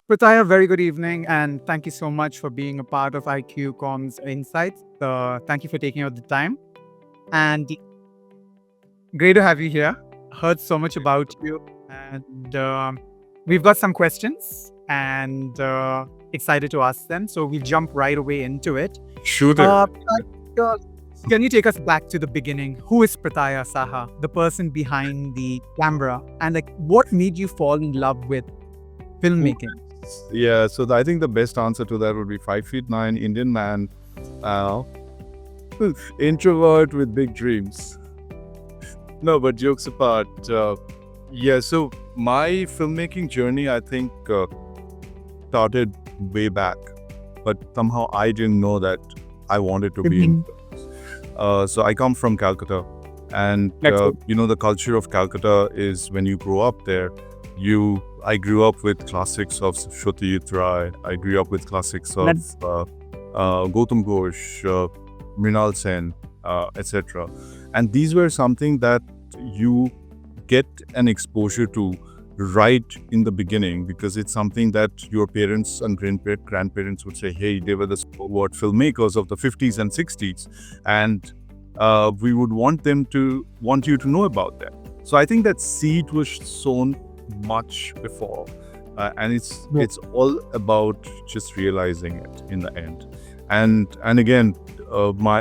Prataya, very good evening, and thank you so much for being a part of IQCom's Insights. Thank you for taking out the time, and great to have you here. Heard so much about you, and we've got some questions, and excited to ask them. So we'll jump right away into it. Shooter. Uh, can you take us back to the beginning? Who is Pratya Saha, the person behind the camera, and like what made you fall in love with filmmaking? Yeah, so I think the best answer to that would be 5'9" Indian man, uh, introvert with big dreams. No, but jokes apart, yeah. So my filmmaking journey, I think, started way back, but somehow I didn't know that I wanted to be in. So I come from Calcutta, and the culture of Calcutta is when you grow up there, I grew up with classics of Satyajit Ray. I grew up with classics of Gautam Ghosh, Mrinal Sen, etc. And these were something that you get an exposure to right in the beginning, because it's something that your parents and grandparents would say, hey, they were the stalwart filmmakers of the 50s and 60s, and we would want you to know about them. So I think that seed was sown much before, and it's all about just realizing it in the end. And again,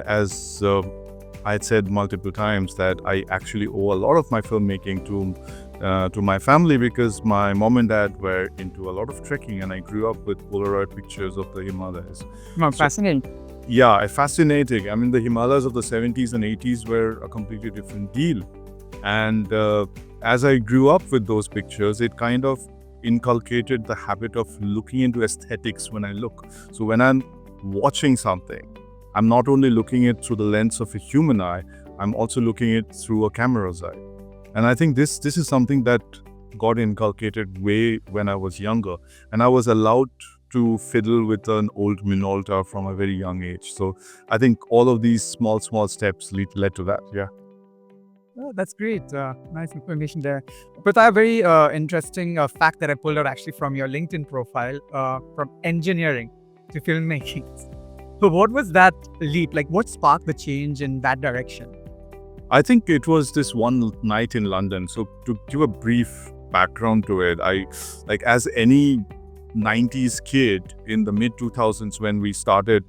as I had said multiple times, that I actually owe a lot of my filmmaking to my family, because my mom and dad were into a lot of trekking, and I grew up with Polaroid pictures of the Himalayas. Fascinating. Yeah, fascinating. I mean, the Himalayas of the 70s and 80s were a completely different deal. And as I grew up with those pictures, it kind of inculcated the habit of looking into aesthetics when I look. So when I'm watching something, I'm not only looking it through the lens of a human eye, I'm also looking it through a camera's eye. And I think this is something that got inculcated way when I was younger, and I was allowed to fiddle with an old Minolta from a very young age. So I think all of these small steps led to that. Yeah. Oh, that's great. Nice information there. But I have a very interesting fact that I pulled out actually from your LinkedIn profile, from engineering to filmmaking. So what was that leap? Like what sparked the change in that direction? I think it was this one night in London. So to give a brief background to it, as any 90s kid in the mid 2000s, when we started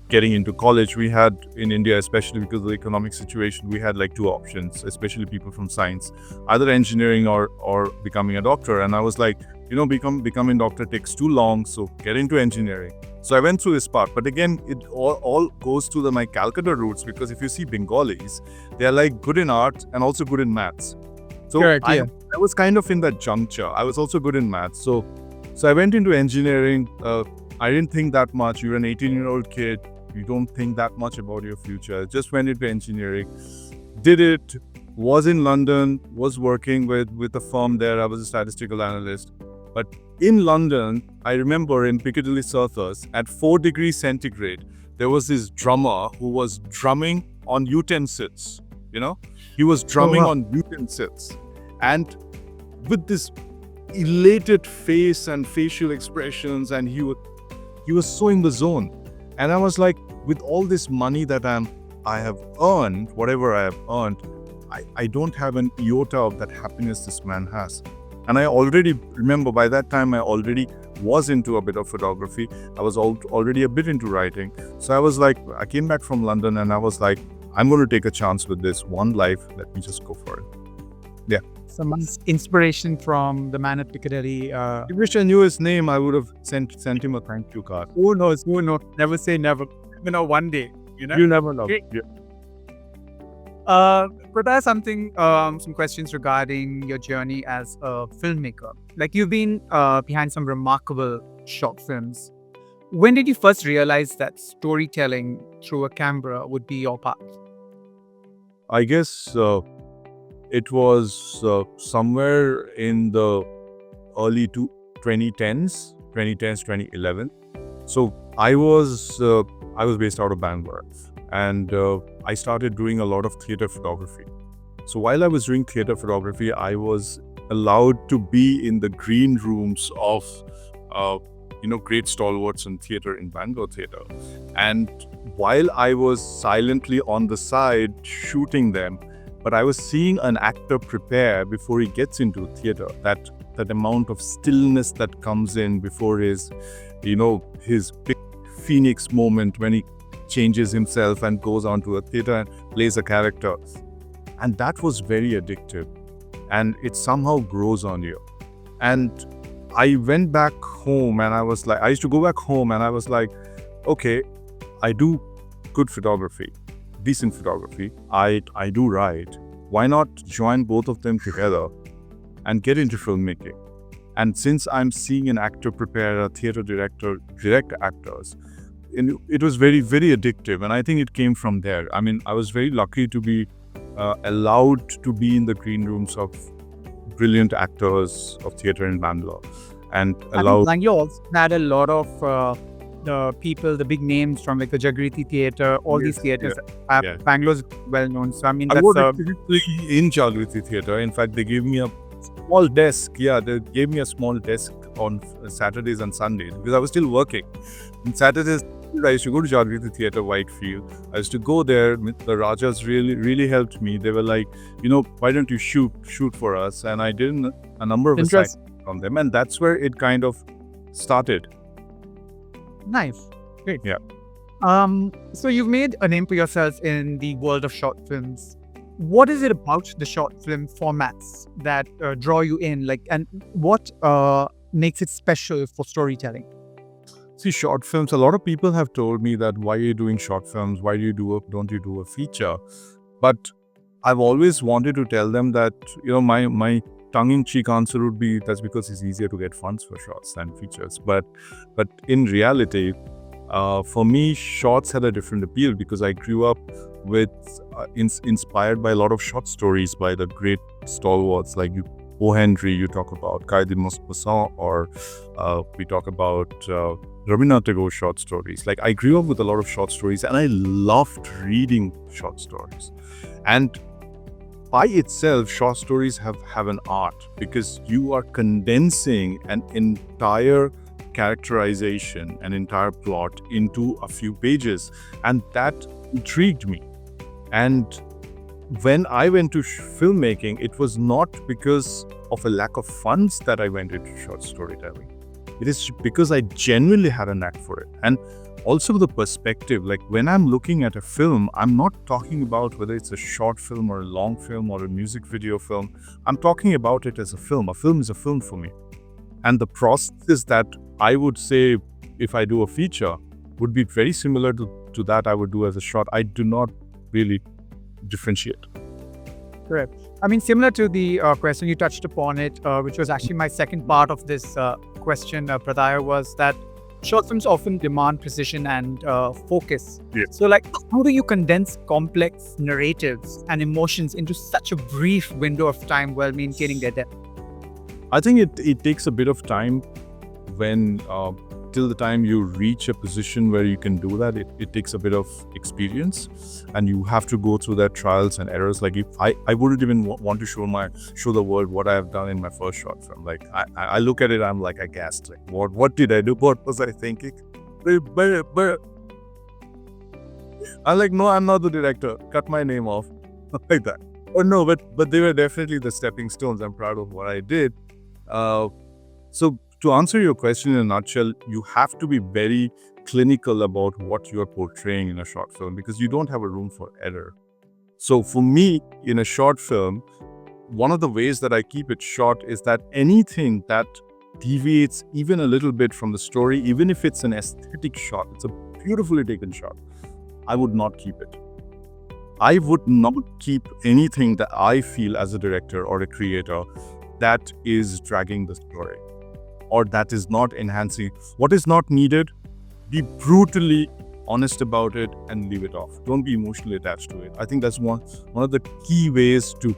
getting into college, we had in India, especially because of the economic situation, we had like two options, especially people from science, either engineering or becoming a doctor. And I was like, becoming doctor takes too long, so get into engineering. So I went through this path, but again, it all goes to my Calcutta roots, because if you see Bengalis, they're like good in art and also good in maths. So Correct, I yeah. was kind of in that juncture. I was also good in maths. So I went into engineering. I didn't think that much. You're an 18-year-old kid. You don't think that much about your future. Just went into engineering. Did it. Was in London. Was working with a firm there. I was a statistical analyst. But in London, I remember in Piccadilly Circus, at 4 degrees centigrade, there was this drummer who was drumming on utensils. He was drumming on utensils. And with this elated face and facial expressions, and he was so in the zone. And I was like, with all this money that I have earned, whatever I have earned, I don't have an iota of that happiness this man has. And I already remember, by that time I already was into a bit of photography. I was already a bit into writing. So I was like, I came back from London and I was like, I'm going to take a chance with this one life. Let me just go for it. Yeah. Some inspiration from the man at Piccadilly. I wish I knew his name. I would have sent him a thank you card. Who knows? Never say never. One day. You never know. Okay. Yeah. Prataya, some questions regarding your journey as a filmmaker. Like you've been behind some remarkable short films. When did you first realize that storytelling through a camera would be your path? I guess it was somewhere in the early 2010s, 2011. So I was based out of Bangalore, and I started doing a lot of theater photography. So while I was doing theater photography, I was allowed to be in the green rooms of great stalwarts in theater in Bangalore theater. And while I was silently on the side shooting them, but I was seeing an actor prepare before he gets into theater. That amount of stillness that comes in before his big phoenix moment when he changes himself and goes onto a theater and plays a character. And that was very addictive. And it somehow grows on you. And I went back home and I used to go back home and I was like, okay, I do good photography, decent photography. I do write. Why not join both of them together and get into filmmaking? And since I'm seeing an actor prepare, a theater director direct actors, it was very, very addictive. And I think it came from there. I mean, I was very lucky to be allowed to be in the green rooms of brilliant actors of theater in Bangalore. And allowed. Bangalore also had a lot of the people, the big names from like the Jagriti Theatre, all these theatres. Bangalore's well known. So I mean, I that's was actually in Jagriti Theatre. In fact, they gave me a small desk. Yeah, they gave me a small desk on Saturdays and Sundays because I was still working. On Saturdays, I used to go to Jagriti Theatre, Whitefield. I used to go there. The Rajas really helped me. They were like, why don't you shoot for us? And I did a number of assignments from them, and that's where it kind of started. Nice. Great. Yeah. So you've made a name for yourselves in the world of short films. What is it about the short film formats that draw you in? And what makes it special for storytelling? See, short films, a lot of people have told me that, why are you doing short films? Why don't you do a feature? But I've always wanted to tell them that, my tongue-in-cheek answer would be, that's because it's easier to get funds for shorts than features. But in reality, for me, shorts had a different appeal because I grew up with inspired by a lot of short stories by the great stalwarts like O. Henry, you talk about Kaidi Maupassant, or we talk about Rabindranath Tagore's short stories. Like, I grew up with a lot of short stories and I loved reading short stories. And by itself, short stories have an art because you are condensing an entire characterization, an entire plot into a few pages. And that intrigued me. And when I went to filmmaking, it was not because of a lack of funds that I went into short storytelling. It is because I genuinely had a knack for it. And also the perspective, like when I'm looking at a film, I'm not talking about whether it's a short film or a long film or a music video film. I'm talking about it as a film. A film is a film for me. And the process that I would say, if I do a feature, would be very similar to that I would do as a short. I do not really differentiate. Correct. I mean, similar to the question you touched upon it, which was actually my second part of this question, Prataya, was that short films often demand precision and focus. Yeah. So how do you condense complex narratives and emotions into such a brief window of time while maintaining their depth? I think it takes a bit of time when till the time you reach a position where you can do that. It takes a bit of experience and you have to go through that trials and errors. Like, if I wouldn't even want to show the world what I have done in my first short film. Like, I look at it, I'm like aghast. Like, what did I do? What was I thinking? But I'm like, no, I'm not the director. Cut my name off. Like that. Or no, but they were definitely the stepping stones. I'm proud of what I did. So to answer your question in a nutshell, you have to be very clinical about what you are portraying in a short film because you don't have a room for error. So for me, in a short film, one of the ways that I keep it short is that anything that deviates even a little bit from the story, even if it's an aesthetic shot, it's a beautifully taken shot, I would not keep it. I would not keep anything that I feel as a director or a creator that is dragging the story or that is not enhancing. What is not needed, be brutally honest about it and leave it off. Don't be emotionally attached to it. I think that's one of the key ways to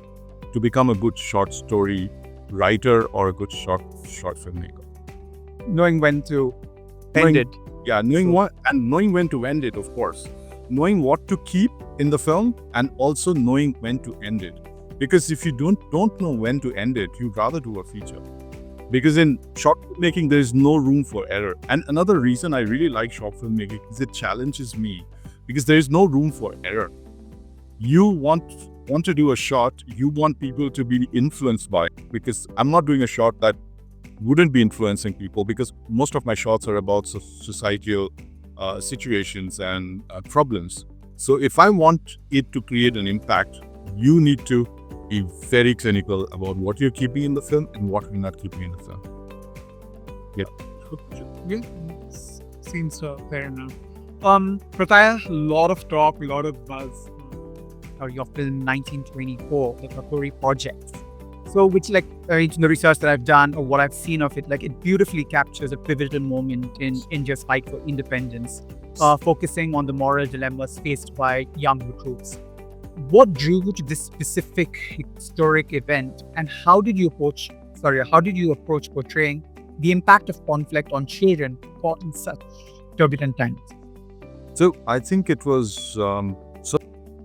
become a good short story writer or a good short filmmaker. Knowing when to end it. Yeah, knowing when to end it, of course. Knowing what to keep in the film and also knowing when to end it. Because if you don't know when to end it, you'd rather do a feature. Because in short filmmaking, there is no room for error. And another reason I really like short filmmaking is it challenges me because there is no room for error. You want to do a shot, you want people to be influenced by it, because I'm not doing a shot that wouldn't be influencing people, because most of my shots are about societal situations and problems. So if I want it to create an impact, you need to be very clinical about what you're keeping in the film and what you're not keeping in the film. Yeah, seems fair enough. Prataya, a lot of talk, a lot of buzz. Your film 1924, the Kakori project. So, which in the research that I've done or what I've seen of it, it beautifully captures a pivotal moment in India's fight for independence, focusing on the moral dilemmas faced by young recruits. What drew you to this specific historic event, and how did you approach portraying the impact of conflict on children caught in such turbulent times? So I think it was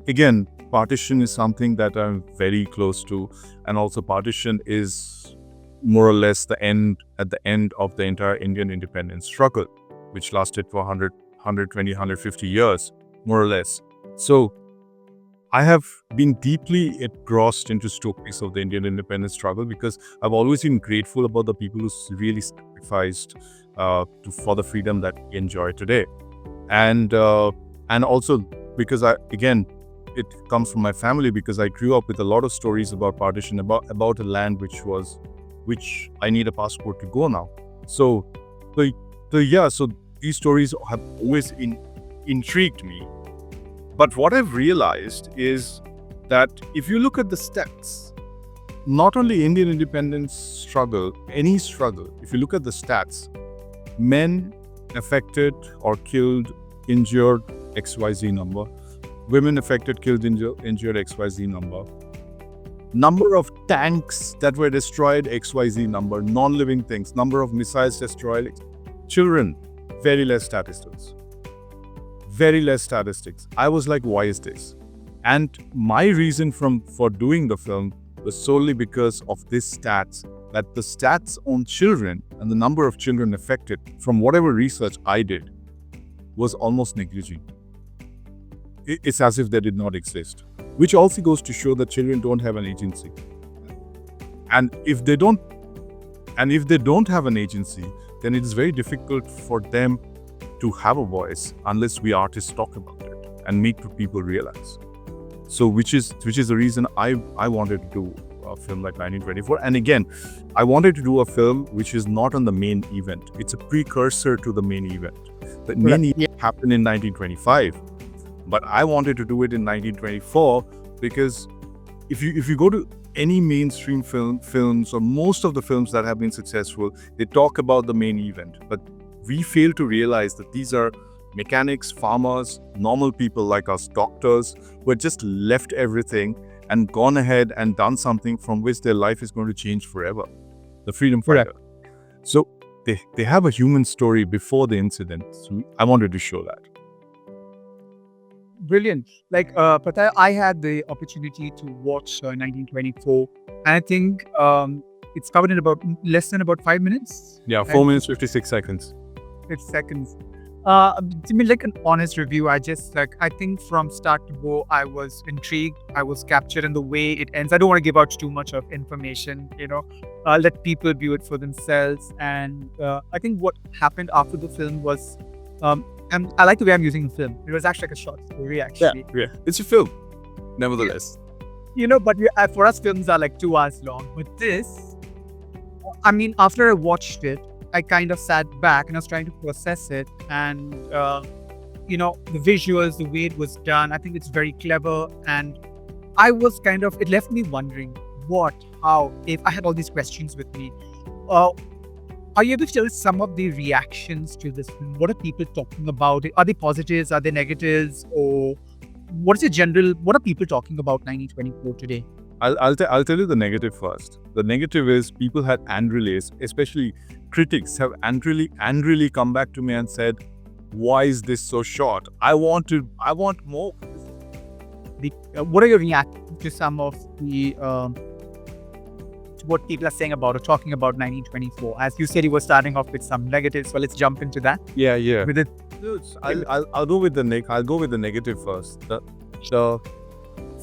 again, partition is something that I'm very close to, and also partition is more or less at the end of the entire Indian independence struggle, which lasted for 120, 150 years, more or less. So I have been deeply engrossed into stories of the Indian independence struggle because I've always been grateful about the people who really sacrificed for the freedom that we enjoy today, and also because it comes from my family, because I grew up with a lot of stories about partition, about a land which I need a passport to go now. So these stories have always intrigued me. But what I've realized is that if you look at the stats, not only Indian independence struggle, any struggle, if you look at the stats, men affected or killed, injured, XYZ number. Women affected, killed, injured, XYZ number. Number of tanks that were destroyed, XYZ number. Non-living things, number of missiles destroyed. Children, very less statistics. Very less statistics. I was like, why is this? And my reason for doing the film was solely because of this stats, that the stats on children and the number of children affected from whatever research I did was almost negligible. It's as if they did not exist, which also goes to show that children don't have an agency. And if they don't have an agency, then it is very difficult for them to have a voice unless we artists talk about it and make people realize. So which is the reason I wanted to do a film like 1924. And again, I wanted to do a film which is not on the main event. It's a precursor to the main event. The main event happened in 1925. But I wanted to do it in 1924 because if you go to any mainstream films or most of the films that have been successful, they talk about the main event. But we fail to realize that these are mechanics, farmers, normal people like us, doctors, who had just left everything and gone ahead and done something from which their life is going to change forever. The freedom fighter. So they have a human story before the incident. So I wanted to show that. Brilliant. Prataya, I had the opportunity to watch 1924, and I think it's covered in less than 5 minutes. Yeah, 4 minutes, 56 seconds. 50 seconds. To me, an honest review, I think from start to go, I was intrigued, I was captured in the way it ends. I don't want to give out too much of information, let people view it for themselves. And I think what happened after the film was, and I like the way I'm using the film. It was actually a short story, actually. Yeah. It's a film, nevertheless. But for us, films are 2 hours long. But this, after I watched it, I kind of sat back and I was trying to process it. And, the visuals, the way it was done, I think it's very clever. And I was it left me wondering how, if I had all these questions with me. Are you able to tell us some of the reactions to this film? What are people talking about? Are they positives? Are they negatives? Or what are people talking about 1924 today? I'll tell you the negative first. The negative is people had angrily, especially critics have angrily come back to me and said, why is this so short? I want more. What are your reactions to some of the what people are saying about or talking about 1924? As you said, you were starting off with some negatives, so let's jump into that. Yeah. With it, I'll go with the negative first. The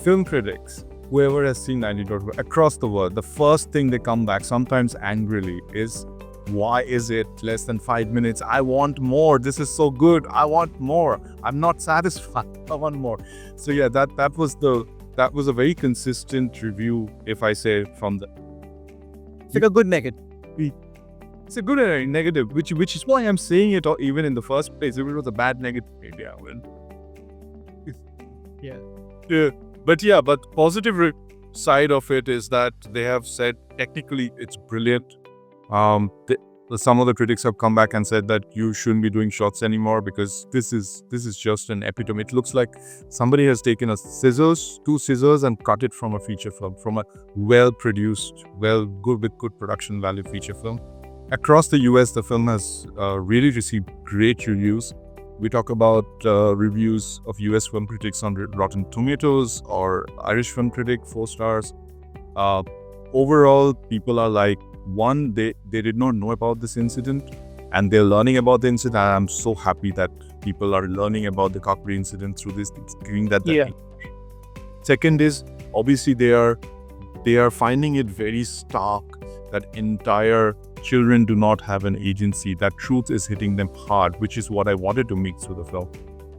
film critics, whoever has seen 1924 across the world, the first thing they come back, sometimes angrily, is why is it less than 5 minutes? I want more. This is so good. I want more. I'm not satisfied. I want more. So yeah, that was a very consistent review, if I say from the. it's like a good negative. It's a good negative, which is why I'm saying it, or even in the first place. If it was a bad negative, maybe I will. Yeah. Yeah, but positive side of it is that they have said technically it's brilliant. Some of the critics have come back and said that you shouldn't be doing shots anymore because this is just an epitome. It looks like somebody has taken two scissors and cut it from a feature film, from a well-produced, with good production value feature film. Across the US, the film has really received great reviews. We talk about reviews of US film critics on Rotten Tomatoes or Irish film critic, 4 stars. Overall, people are like, one, they did not know about this incident and they're learning about the incident. I'm so happy that people are learning about the Kakri incident through this. It's giving that. Yeah. Second is, obviously, they are finding it very stark that entire children do not have an agency. That truth is hitting them hard, which is what I wanted to make through the film.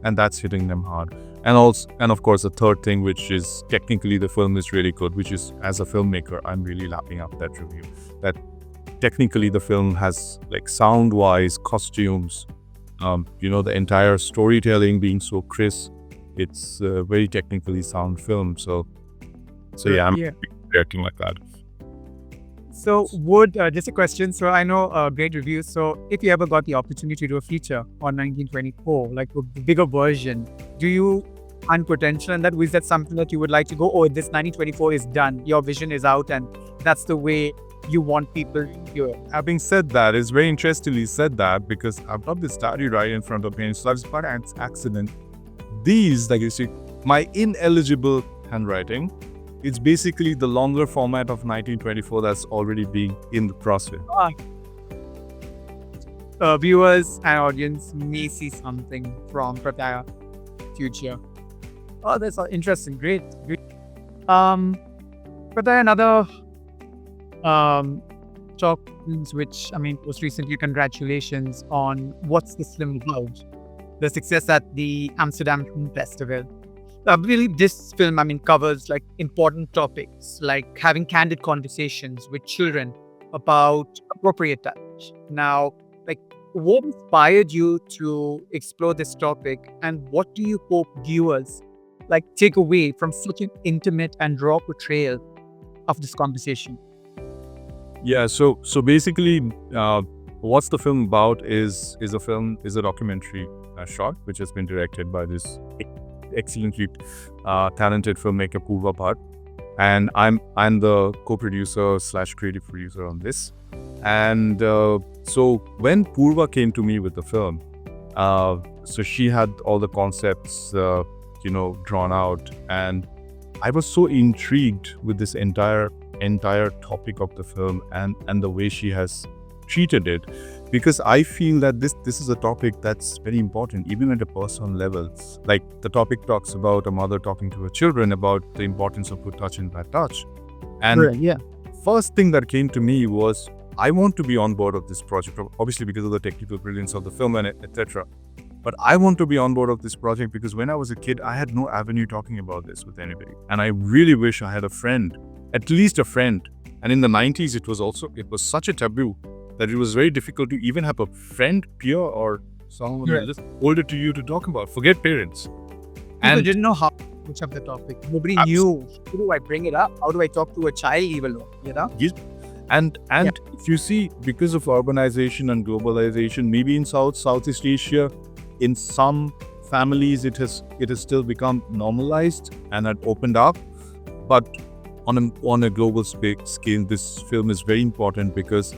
And that's hitting them hard. And of course, the third thing, which is technically the film is really good, which is, as a filmmaker, I'm really lapping up that review. That technically the film has, like, sound-wise, costumes, the entire storytelling being so crisp. It's a very technically sound film. So yeah, I'm reacting like that. So just a question. So I know great reviews. So if you ever got the opportunity to do a feature on 1924, like a bigger version, do you find potential in that? Is that something that you would like to go, or this 1924 is done, your vision is out, and that's the way you want people to hear it? Having said that, it's very interestingly said that because I've got this diary right in front of me, so it's by accident. These, like you see, my ineligible handwriting, it's basically the longer format of 1924 that's already being in the process. Viewers and audience may see something from Prataya future. Oh, that's interesting. Great. Prataya, another talk, which, most recently, congratulations on what's this film about? The success at the Amsterdam Film Festival. Really, this film, covers like important topics, like having candid conversations with children about appropriate touch. Now, like, what inspired you to explore this topic, and what do you hope viewers take away from such an intimate and raw portrayal of this conversation? Yeah, so basically, what's the film about is a documentary shot which has been directed by this excellently talented filmmaker Purva Bhatt, and I'm the co-producer / creative producer on this. And so when Purva came to me with the film, so she had all the concepts drawn out, and I was so intrigued with this entire topic of the film and the way she has treated it, because I feel that this is a topic that's very important, even at a personal level. Like, the topic talks about a mother talking to her children about the importance of good touch and bad touch. And first thing that came to me was, I want to be on board of this project, obviously because of the technical brilliance of the film and etc. But I want to be on board of this project because when I was a kid, I had no avenue talking about this with anybody. And I really wish I had a friend, at least a friend. And in the 90s, it was such a taboo that it was very difficult to even have a friend, peer, or someone who just older to you to talk about. Forget parents. People didn't know how much of the topic. Nobody knew. How do I bring it up? How do I talk to a child even? Yes. And if you see, because of urbanization and globalization, maybe in Southeast Asia, in some families, it has still become normalized and had opened up. But on a global scale, this film is very important because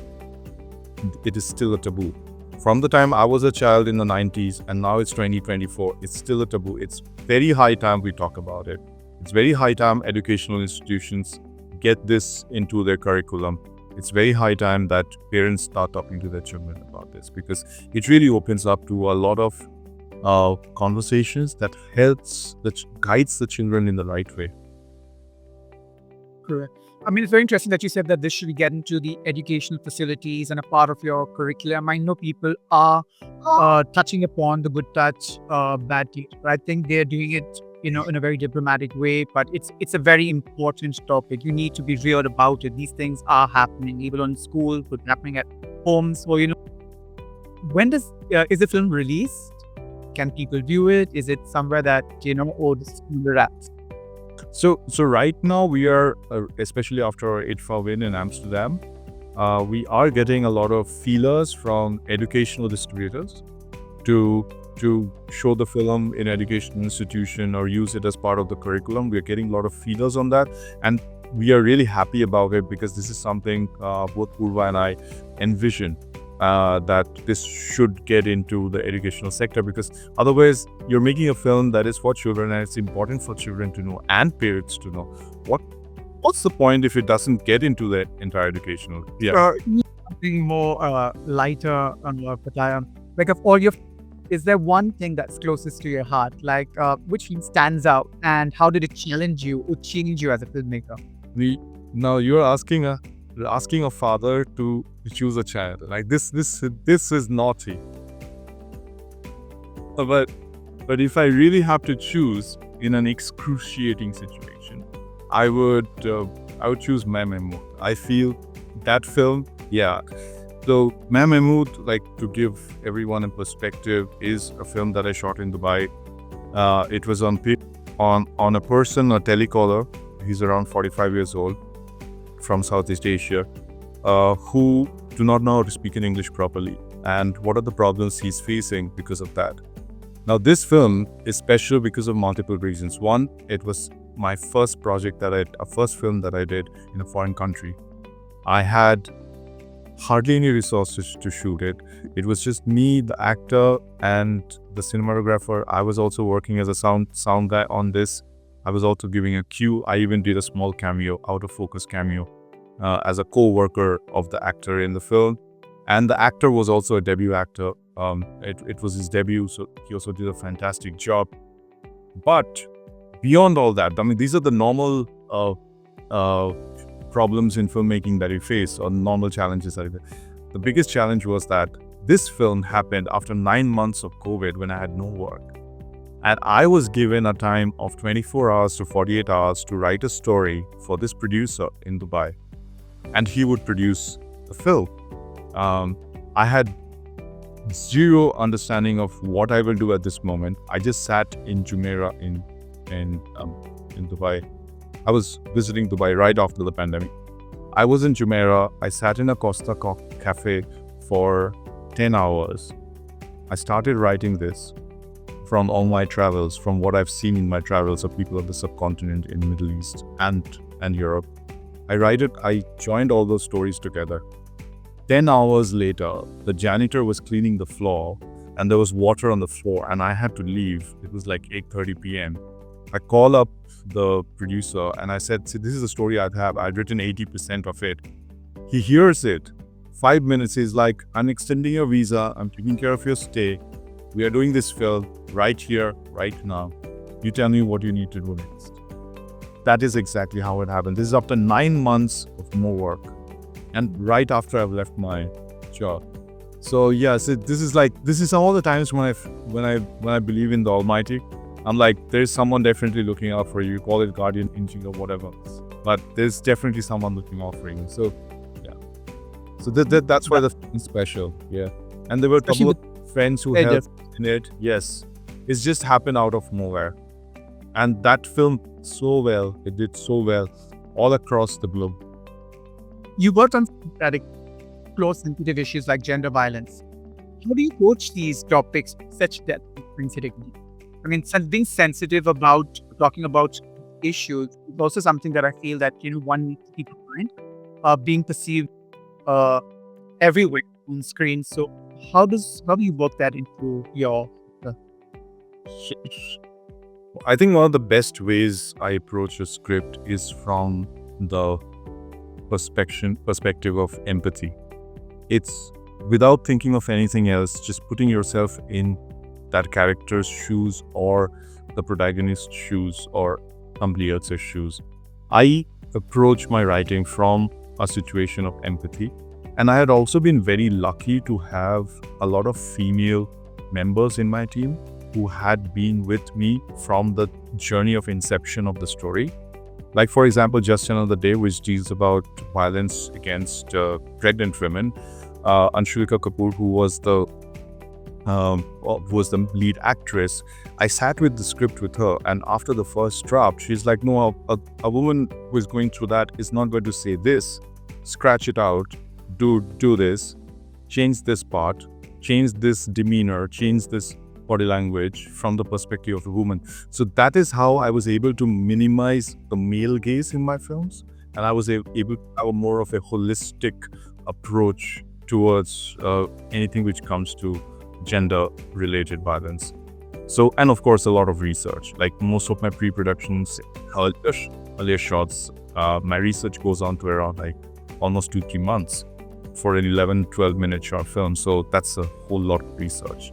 it is still a taboo. From the time I was a child in the 90s and now it's 2024, it's still a taboo. It's very high time we talk about it. It's very high time educational institutions get this into their curriculum. It's very high time that parents start talking to their children about this, because it really opens up to a lot of conversations that guides the children in the right way. Correct. I mean, it's very interesting that you said that this should get into the educational facilities and a part of your curriculum. I know people are touching upon the good touch, bad touch, but I think they're doing it, in a very diplomatic way. But it's a very important topic. You need to be real about it. These things are happening, even in school, but happening at home. So, when is the film released? Can people view it? Is it somewhere that, or the school wraps? So right now we are, especially after our ITFA win in Amsterdam, we are getting a lot of feelers from educational distributors to show the film in educational institution or use it as part of the curriculum. We are getting a lot of feelers on that, and we are really happy about it, because this is something both Purva and I envision, that this should get into the educational sector, because otherwise you're making a film that is for children, and it's important for children to know and parents to know. What's the point if it doesn't get into the entire educational? Yeah. Something more lighter, Prataya. Like, of all your, is there one thing that's closest to your heart? Like, which film stands out, and how did it challenge you or change you as a filmmaker? Now you're asking a father to choose a child. Like this is naughty. But if I really have to choose in an excruciating situation, I would choose Main Mahmood. I feel that film, yeah. So Main Mahmood, like, to give everyone a perspective, is a film that I shot in Dubai. It was on a person, a telecaller. He's around 45 years old, from Southeast Asia, who do not know how to speak in English properly, and what are the problems he's facing because of that. Now, this film is special because of multiple reasons. One, it was my first first film that I did in a foreign country. I had hardly any resources to shoot it. It was just me, the actor, and the cinematographer. I was also working as a sound guy on this. I was also giving a cue. I even did a small cameo, out of focus cameo, as a co-worker of the actor in the film. And the actor was also a debut actor. It was his debut, so he also did a fantastic job. But beyond all that, I mean, these are the normal problems in filmmaking that you face, or normal challenges that you face. The biggest challenge was that this film happened after 9 months of COVID, when I had no work. And I was given a time of 24 hours to 48 hours to write a story for this producer in Dubai. And he would produce the film. I had zero understanding of what I will do at this moment. I just sat in Jumeirah in Dubai. I was visiting Dubai right after the pandemic. I was in Jumeirah. I sat in a Costa cafe for 10 hours. I started writing this from all my travels, from what I've seen in my travels of people of the subcontinent, in Middle East and Europe. I joined all those stories together. 10 hours later, the janitor was cleaning the floor, and there was water on the floor, and I had to leave. It was like 8:30 p.m. I call up the producer and I said, "See, this is the story I'd written 80% of it." He hears it. 5 minutes, he's like, "I'm extending your visa. I'm taking care of your stay. We are doing this film right here, right now. You tell me what you need to do next." That is exactly how it happened. This is after 9 months of no work, and right after I've left my job. So yeah, so this is all the times when I believe in the Almighty. I'm like, there's someone definitely looking out for you. Call it guardian angel or whatever, but there's definitely someone looking out for you. So yeah, so that's why the film is special. Yeah, and there were a couple of friends who helped in it. Yes, it's just happened out of nowhere, and that film it did so well all across the globe. You worked on close sensitive issues like gender violence. How do you approach these topics with such depth and sensitivity? I mean, being sensitive about talking about issues is also something that I feel that one needs to keep in mind. Being perceived everywhere on screen. So how do you work that into your? I think one of the best ways I approach a script is from the perspective of empathy. It's without thinking of anything else, just putting yourself in that character's shoes or the protagonist's shoes or somebody else's shoes. I approach my writing from a situation of empathy. And I had also been very lucky to have a lot of female members in my team who had been with me from the journey of inception of the story. Like, for example, Just Another Day, which deals about violence against pregnant women. Anshulika Kapoor, who was the lead actress, I sat with the script with her, and after the first draft, she's like, no, a woman who is going through that is not going to say this. Scratch it out, do this, change this part, change this demeanor, change this body language from the perspective of a woman. So that is how I was able to minimize the male gaze in my films, and I was able to have more of a holistic approach towards anything which comes to gender-related violence. So, and of course, a lot of research. Like most of my pre-productions, earlier shots, my research goes on to around like almost 2-3 months for an 11-12 minute short film. So that's a whole lot of research.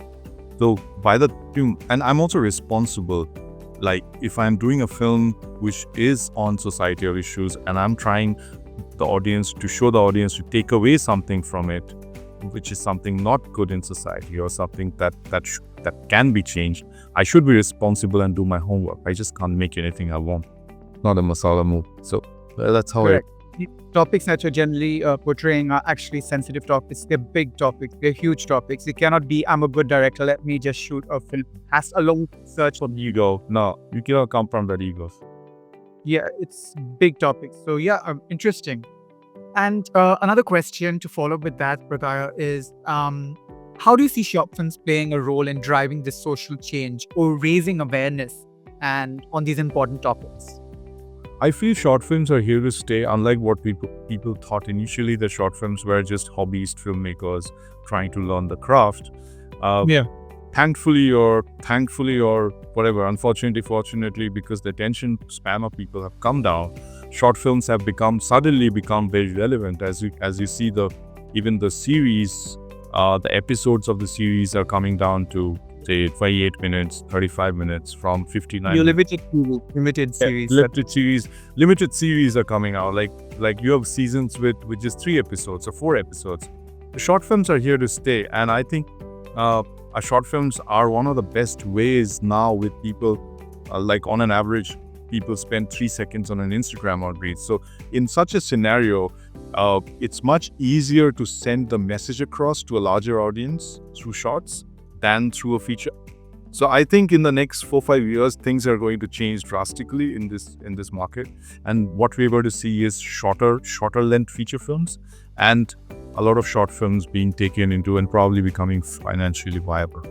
So by the time, and I'm also responsible, like if I'm doing a film which is on societal issues and I'm trying the audience to show the audience to take away something from it, which is something not good in society or something that can be changed, I should be responsible and do my homework. I just can't make anything I want. Not a masala move. So that's how Correct. The topics that you're generally portraying are actually sensitive topics. They're big topics. They're huge topics. It cannot be, I'm a good director, let me just shoot a film. It has a long search for ego. No, you cannot come from that ego. Yeah, it's big topics. So yeah, interesting. And another question to follow up with that, Prataya, is how do you see short films playing a role in driving this social change or raising awareness and on these important topics? I feel short films are here to stay, unlike what people thought initially. The short films were just hobbyist filmmakers trying to learn the craft. Thankfully or whatever, unfortunately, fortunately, because the attention span of people have come down, short films have suddenly become very relevant. As you see, even the series, the episodes of the series are coming down to say 28 minutes, 35 minutes from 59. Your limited series. Limited series are coming out. Like you have seasons with just 3 episodes or 4 episodes. The short films are here to stay, and I think short films are one of the best ways now with people. Like on an average, people spend 3 seconds on an Instagram or Reels. So in such a scenario, it's much easier to send the message across to a larger audience through shorts than through a feature. So I think in the next 4-5 years, things are going to change drastically in this market. And what we're going to see is shorter length feature films and a lot of short films being taken into and probably becoming financially viable.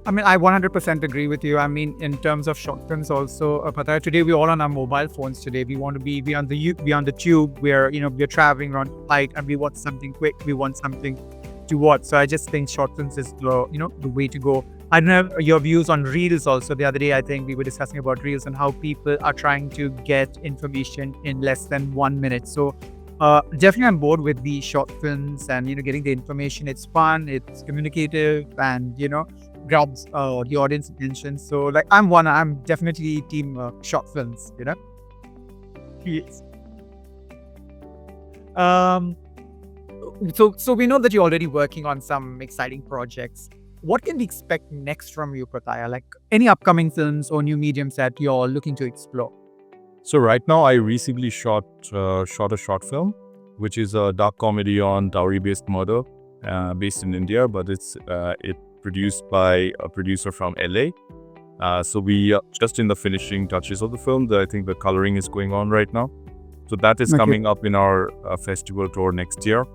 I mean, I 100% agree with you. I mean, in terms of short films also, Prataya, today we're all on our mobile phones today. We want to be on the tube, we're traveling on flight and we want something quick, we want something to watch. So I just think short films is the way to go. I don't know your views on Reels also. The other day, I think we were discussing about Reels and how people are trying to get information in less than 1 minute. So definitely I'm bored with the short films and, getting the information. It's fun, it's communicative and, grabs the audience attention. So like I'm definitely team short films, Yes. So we know that you're already working on some exciting projects. What can we expect next from you, Prataya? Like any upcoming films or new mediums that you're looking to explore? So right now, I recently shot a short film, which is a dark comedy on dowry-based murder, based in India, but it's produced by a producer from LA. So we are just in the finishing touches of the film. I think the coloring is going on right now. So that is coming up in our festival tour next year.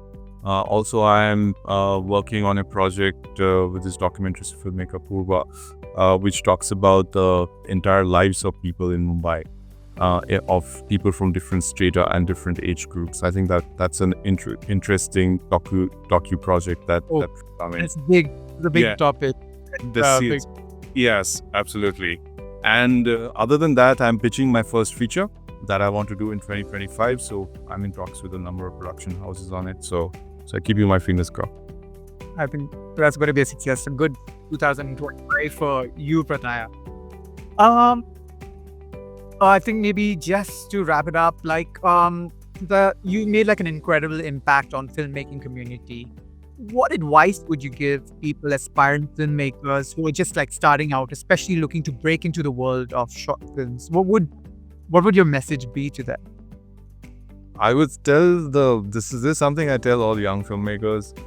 Also, I am working on a project with this documentarist filmmaker Purva, which talks about the entire lives of people in Mumbai, of people from different strata and different age groups. I think that's an interesting docu project that it's big. It's a big topic. Yes, absolutely. And other than that, I'm pitching my first feature, that I want to do in 2025. So I'm in talks with a number of production houses on it. So I keep you my fingers crossed. I think that's going to be a success. A good 2025 for you, Prataya. Um, I think maybe just to wrap it up, you made like an incredible impact on filmmaking community. What advice would you give people, aspiring filmmakers who are just like starting out, especially looking to break into the world of short films? What would your message be to them? I would this is something I tell all young filmmakers: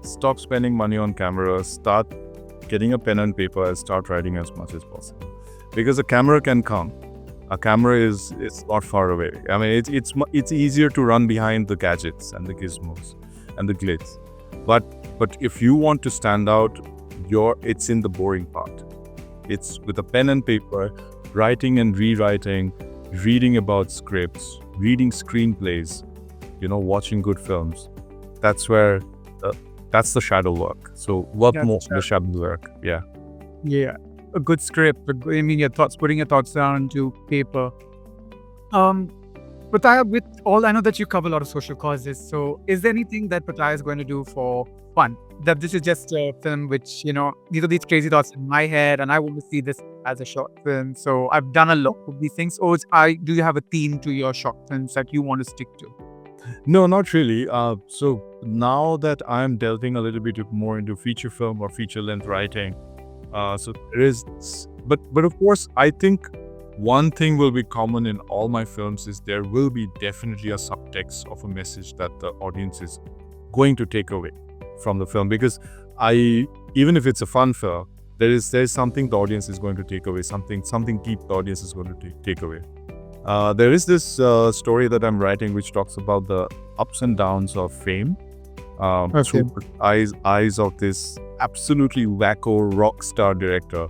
stop spending money on cameras, start getting a pen and paper, and start writing as much as possible. Because a camera can come. A camera is not far away. I mean, it's easier to run behind the gadgets and the gizmos and the glitz. But if you want to stand out, it's in the boring part. It's with a pen and paper, writing and rewriting, reading about scripts, reading screenplays, watching good films. That's where that's the shadow work. So work more the shadow work. Yeah. Yeah, a good script. I mean, putting your thoughts down into paper. Prataya, with all, I know that you cover a lot of social causes. So is there anything that Prataya is going to do for fun? That this is just a film which, these are these crazy thoughts in my head and I want to see this as a short film. So I've done a lot of these things. Or do you have a theme to your short films that you want to stick to? No, not really. So now that I'm delving a little bit more into feature film or feature length writing, so there is, but of course, I think one thing will be common in all my films is there will be definitely a subtext of a message that the audience is going to take away from the film. Because even if it's a fun film, there's something the audience is going to take away, something deep the audience is going to take away. There is this story that I'm writing which talks about the ups and downs of fame through the eyes of this absolutely wacko rock star director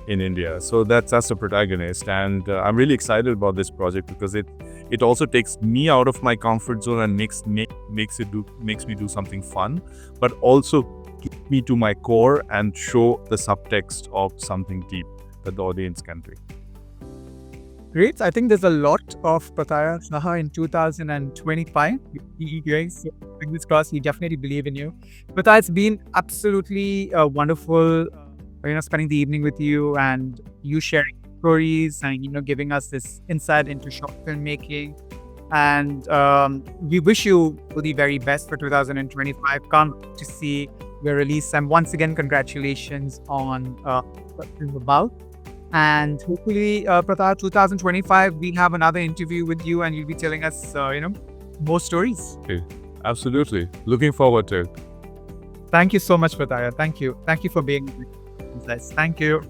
in India. So that's the protagonist, and I'm really excited about this project because it also takes me out of my comfort zone and makes me do something fun, but also get me to my core and show the subtext of something deep that the audience can read. Great. I think there's a lot of Pratya Saha in 2025. Guys, fingers crossed. We definitely believe in you. Pratya, it's been absolutely wonderful, spending the evening with you and you sharing stories and giving us this insight into short filmmaking. And we wish you all the very best for 2025. Can't wait to see your release. And once again, congratulations on what you're about. And hopefully, Pratya, 2025, we have another interview with you and you'll be telling us, more stories. Okay. Absolutely. Looking forward to it. Thank you so much, Pratya. Thank you. Thank you for being with us. Thank you.